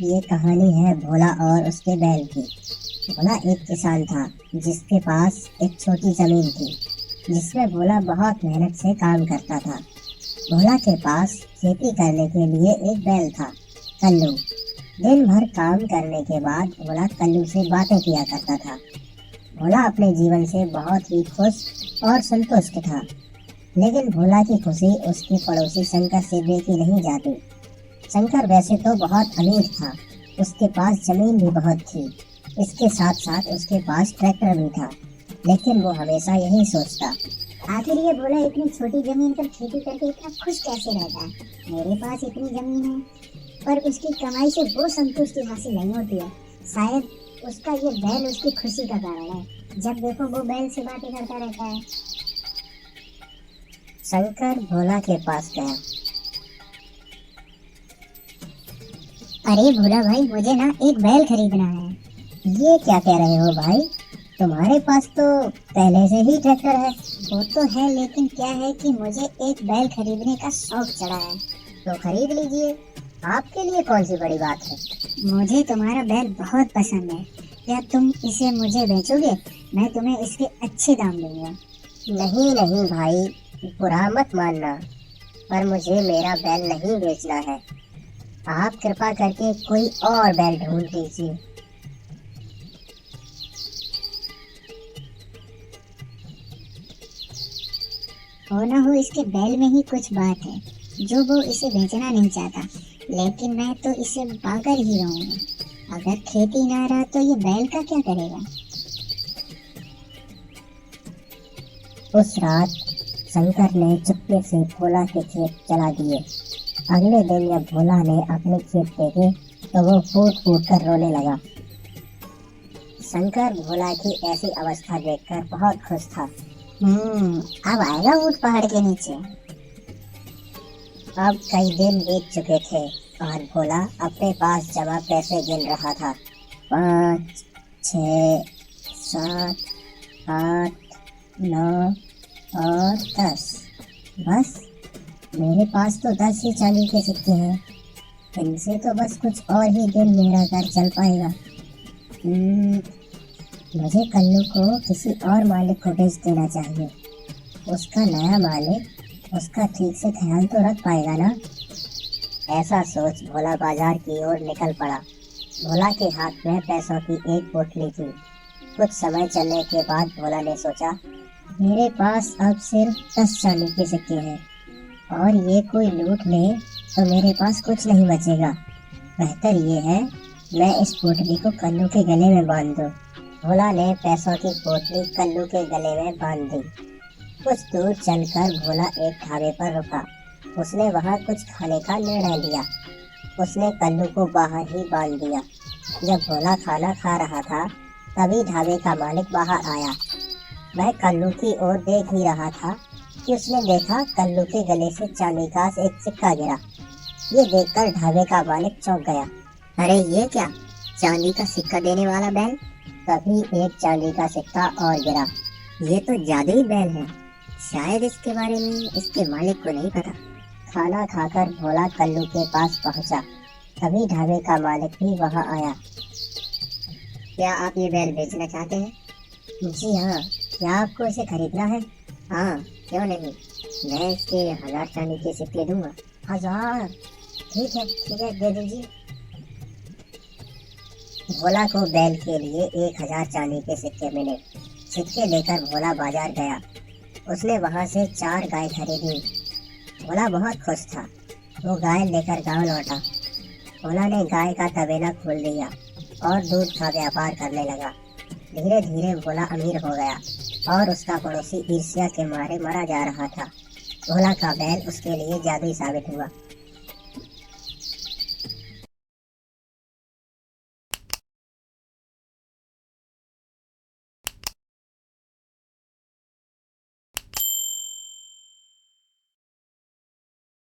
ये कहानी है भोला और उसके बैल की। भोला एक किसान था जिसके पास एक छोटी जमीन थी जिसमें भोला बहुत मेहनत से काम करता था। भोला के पास खेती करने के लिए एक बैल था, कल्लू। दिन भर काम करने के बाद भोला कल्लू से बातें किया करता था। भोला अपने जीवन से बहुत ही खुश और संतुष्ट था, लेकिन भोला की खुशी उसके पड़ोसी शंकर से देखी नहीं जाती। शंकर वैसे तो बहुत अमीर था, उसके पास जमीन भी बहुत थी। इसके साथ साथ उसके पास ट्रैक्टर भी था, लेकिन वो हमेशा यही सोचता, आखिर ये भोला इतनी छोटी जमीन पर खेती करके इतना खुश कैसे रहता है। मेरे पास इतनी जमीन है पर उसकी कमाई से वो संतुष्टि हासिल नहीं होती है। शायद उसका ये बैल उसकी खुशी का कारण है। जब देखो वो बैल से बातें करता रहता है। शंकर भोला के पास गया। अरे भोला भाई, मुझे ना एक बैल खरीदना है। ये क्या कह रहे हो भाई, तुम्हारे पास तो पहले से ही ट्रैक्टर है। वो तो है, लेकिन क्या है कि मुझे एक बैल खरीदने का शौक चढ़ा है। तो खरीद लीजिए, आपके लिए कौन सी बड़ी बात है। मुझे तुम्हारा बैल बहुत पसंद है। क्या तुम इसे मुझे बेचोगे? मैं तुम्हें इसके अच्छे दाम दूंगा। नहीं नहीं भाई, बुरा मत मानना, पर मुझे मेरा बैल नहीं बेचना है। आप कृपा करके कोई और बैल ढूंढ दीजिए। हो ना हो इसके बैल में ही कुछ बात है जो वो इसे बेचना नहीं चाहता, लेकिन मैं तो इसे पाकर ही रहूंगा। अगर खेती ना रहा तो ये बैल का क्या करेगा। उस रात शंकर ने चुपके से भोला के खेत चला दिए। अगले दिन जब भोला ने अपने खेत देखे तो वो फूट फूट कर रोने लगा। शंकर भोला की ऐसी अवस्था देखकर बहुत खुश था। अब आएगा ऊंट पहाड़ के नीचे। अब कई दिन बीत चुके थे और भोला अपने पास जमा पैसे गिन रहा था। 5, 6, 7, 8, 9 और 10। बस मेरे पास तो 10 ही चांदी के सिक्के हैं। इनसे तो बस कुछ और ही दिन मेरा घर चल पाएगा। मुझे कल्लू को किसी और मालिक को बेच देना चाहिए। उसका नया मालिक उसका ठीक से ख्याल तो रख पाएगा ना। ऐसा सोच भोला बाजार की ओर निकल पड़ा। भोला के हाथ में पैसों की एक पोटली थी। कुछ समय चलने के बाद भोला ने सोचा, मेरे पास अब सिर्फ 10 चांदी के सिक्के हैं और ये कोई लूट ले तो मेरे पास कुछ नहीं बचेगा। बेहतर ये है मैं इस पोटली को कल्लू के गले में बांध दूं। भोला ने पैसों की पोटली कल्लू के गले में बांध दी। कुछ दूर चलकर भोला एक ढाबे पर रुका। उसने वहां कुछ खाने का निर्णय लिया। उसने कल्लू को बाहर ही बांध दिया। जब भोला खाना खा रहा था तभी ढाबे का मालिक बाहर आया। वह कल्लू की ओर देख ही रहा था कि उसने देखा कल्लू के गले से चांदी का एक सिक्का गिरा। ये देखकर ढाबे का मालिक चौंक गया। अरे ये क्या, चांदी का सिक्का देने वाला बैल। तभी एक चांदी का सिक्का और गिरा। ये तो जादुई बैल है, शायद इसके बारे में इसके मालिक को नहीं पता। खाना खाकर भोला कल्लू के पास पहुंचा। तभी ढाबे का मालिक भी वहां आया। क्या आप ये बैल बेचना चाहते हैं? जी हाँ। क्या आपको इसे खरीदना है? हाँ, क्यों नहीं, मैं इसके 1000 चांदी के सिक्के दूंगा। 1000? ठीक है दे दीजिए। भोला को बैल के लिए 1000 चांदी के सिक्के मिले। सिक्के लेकर भोला बाजार गया। उसने वहां से 4 गाय खरीदी। भोला बहुत खुश था। वो गाय लेकर गांव लौटा। भोला ने गाय का तबेला खोल दिया और दूध का व्यापार करने लगा। धीरे धीरे भोला अमीर हो गया और उसका पड़ोसी ईर्ष्या के मारे मरा जा रहा था। भोला का बैल उसके लिए जादुई साबित हुआ।